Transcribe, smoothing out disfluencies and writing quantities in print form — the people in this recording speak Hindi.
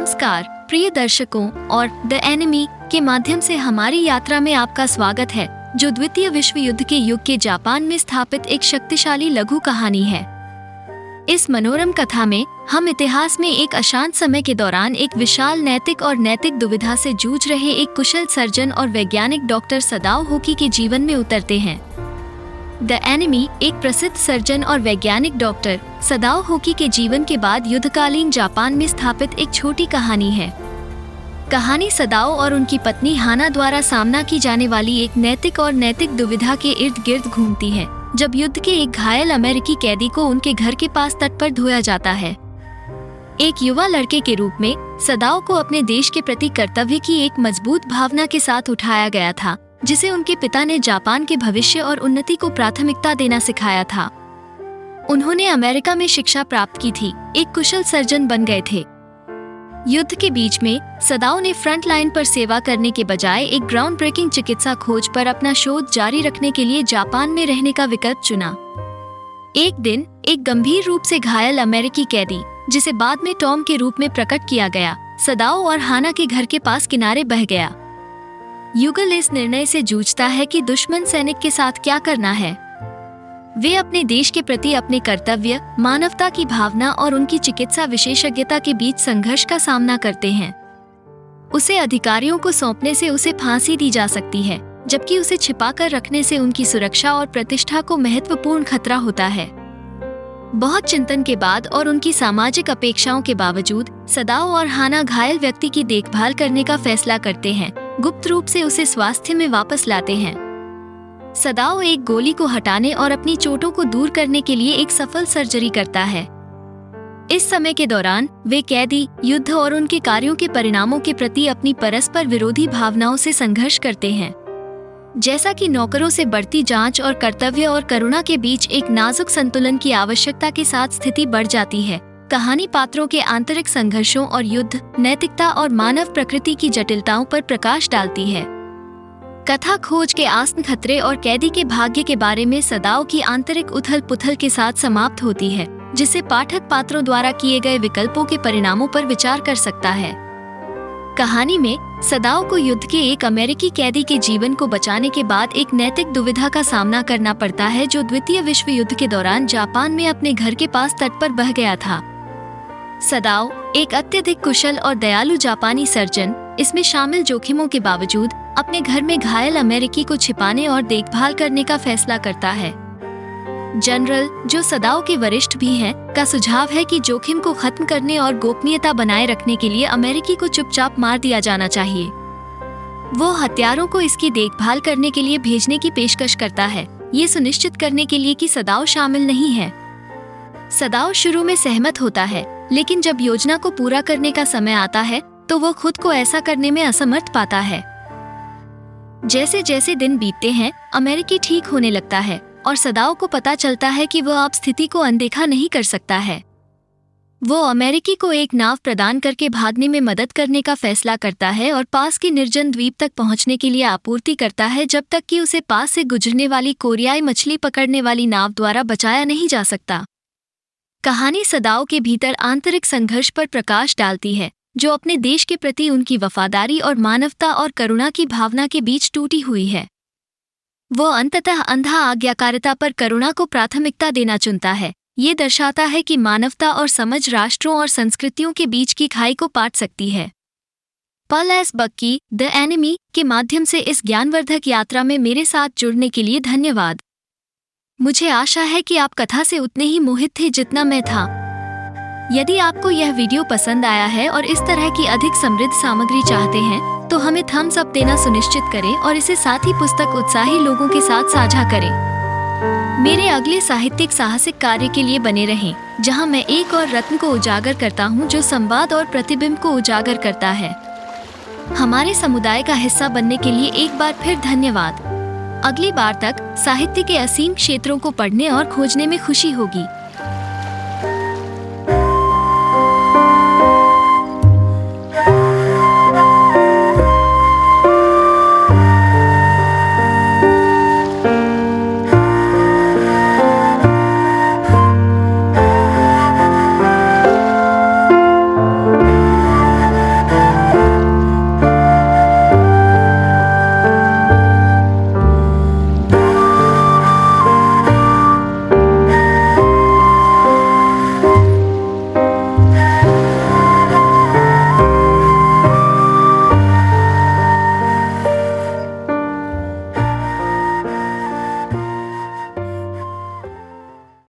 नमस्कार प्रिय दर्शकों और द एनिमी के माध्यम से हमारी यात्रा में आपका स्वागत है, जो द्वितीय विश्व युद्ध के युग के जापान में स्थापित एक शक्तिशाली लघु कहानी है। इस मनोरम कथा में हम इतिहास में एक अशांत समय के दौरान एक विशाल नैतिक दुविधा से जूझ रहे एक कुशल सर्जन और वैज्ञानिक डॉक्टर सदाओ होकी के जीवन में उतरते हैं। द एनिमी एक प्रसिद्ध सर्जन और वैज्ञानिक डॉक्टर सदाओ होकी के जीवन के बाद युद्धकालीन जापान में स्थापित एक छोटी कहानी है। कहानी सदाओ और उनकी पत्नी हाना द्वारा सामना की जाने वाली एक नैतिक दुविधा के इर्द गिर्द घूमती है, जब युद्ध के एक घायल अमेरिकी कैदी को उनके घर के पास तट पर धोया जाता है। एक युवा लड़के के रूप में सदाओ को अपने देश के प्रति कर्तव्य की एक मजबूत भावना के साथ उठाया गया था, जिसे उनके पिता ने जापान के भविष्य और उन्नति को प्राथमिकता देना सिखाया था। उन्होंने अमेरिका में शिक्षा प्राप्त की थी, एक कुशल सर्जन बन गए थे। युद्ध के बीच में सदाओ ने फ्रंट लाइन पर सेवा करने के बजाय एक ग्राउंड ब्रेकिंग चिकित्सा खोज पर अपना शोध जारी रखने के लिए जापान में रहने का विकल्प चुना। एक दिन एक गंभीर रूप से घायल अमेरिकी कैदी, जिसे बाद में टॉम के रूप में प्रकट किया गया, सदाओ और हाना के घर के पास किनारे बह गया। युगल इस निर्णय से जूझता है कि दुश्मन सैनिक के साथ क्या करना है। वे अपने देश के प्रति अपने कर्तव्य, मानवता की भावना और उनकी चिकित्सा विशेषज्ञता के बीच संघर्ष का सामना करते हैं। उसे अधिकारियों को सौंपने से उसे फांसी दी जा सकती है, जबकि उसे छिपाकर रखने से उनकी सुरक्षा और प्रतिष्ठा को महत्वपूर्ण खतरा होता है। बहुत चिंतन के बाद और उनकी सामाजिक अपेक्षाओं के बावजूद सदाओ और हाना घायल व्यक्ति की देखभाल करने का फैसला करते हैं, गुप्त रूप से उसे स्वास्थ्य में वापस लाते हैं। सदाओ एक गोली को हटाने और अपनी चोटों को दूर करने के लिए एक सफल सर्जरी करता है। इस समय के दौरान वे कैदी, युद्ध और उनके कार्यों के परिणामों के प्रति अपनी परस्पर विरोधी भावनाओं से संघर्ष करते हैं। जैसा कि नौकरों से बढ़ती जांच और कर्तव्य और करुणा के बीच एक नाजुक संतुलन की आवश्यकता के साथ स्थिति बढ़ जाती है। कहानी पात्रों के आंतरिक संघर्षों और युद्ध, नैतिकता और मानव प्रकृति की जटिलताओं पर प्रकाश डालती है। कथा खोज के आसन खतरे और कैदी के भाग्य के बारे में सदाओ की आंतरिक उथल-पुथल के साथ समाप्त होती है, जिससे पाठक पात्रों द्वारा किए गए विकल्पों के परिणामों पर विचार कर सकता है। कहानी में सदाओ को युद्ध के एक अमेरिकी कैदी के जीवन को बचाने के बाद एक नैतिक दुविधा का सामना करना पड़ता है, जो द्वितीय विश्व युद्ध के दौरान जापान में अपने घर के पास तट पर बह गया था। सदाओ एक अत्यधिक कुशल और दयालु जापानी सर्जन, इसमें शामिल जोखिमों के बावजूद अपने घर में घायल अमेरिकी को छिपाने और देखभाल करने का फैसला करता है। जनरल, जो सदाओ के वरिष्ठ भी हैं, का सुझाव है कि जोखिम को खत्म करने और गोपनीयता बनाए रखने के लिए अमेरिकी को चुपचाप मार दिया जाना चाहिए। वो हत्यारों को इसकी देखभाल करने के लिए भेजने की पेशकश करता है, ये सुनिश्चित करने के लिए कि सदाओ शामिल नहीं है। सदाओ शुरू में सहमत होता है, लेकिन जब योजना को पूरा करने का समय आता है तो वो खुद को ऐसा करने में असमर्थ पाता है। जैसे जैसे दिन बीतते हैं, अमेरिकी ठीक होने लगता है और सदाओ को पता चलता है कि वह अब स्थिति को अनदेखा नहीं कर सकता है। वो अमेरिकी को एक नाव प्रदान करके भागने में मदद करने का फैसला करता है और पास के निर्जन द्वीप तक पहुंचने के लिए आपूर्ति करता है, जब तक कि उसे पास से गुजरने वाली कोरियाई मछली पकड़ने वाली नाव द्वारा बचाया नहीं जा सकता। कहानी सदाओ के भीतर आंतरिक संघर्ष पर प्रकाश डालती है, जो अपने देश के प्रति उनकी वफादारी और मानवता और करुणा की भावना के बीच टूटी हुई है। वो अंततः अंधा आज्ञाकारिता पर करुणा को प्राथमिकता देना चुनता है। ये दर्शाता है कि मानवता और समझ राष्ट्रों और संस्कृतियों के बीच की खाई को पाट सकती है। पॉल एस बक्की द एनिमी के माध्यम से इस ज्ञानवर्धक यात्रा में मेरे साथ जुड़ने के लिए धन्यवाद। मुझे आशा है कि आप कथा से उतने ही मोहित थे जितना मैं था। यदि आपको यह वीडियो पसंद आया है और इस तरह की अधिक समृद्ध सामग्री चाहते हैं, तो हमें थम्स अप देना सुनिश्चित करें और इसे साथ ही पुस्तक उत्साही लोगों के साथ साझा करें। मेरे अगले साहित्यिक साहसिक कार्य के लिए बने रहें, जहां मैं एक और रत्न को उजागर करता हूं, जो संवाद और प्रतिबिंब को उजागर करता है। हमारे समुदाय का हिस्सा बनने के लिए एक बार फिर धन्यवाद। अगली बार तक साहित्य के असीम क्षेत्रों को पढ़ने और खोजने में खुशी होगी।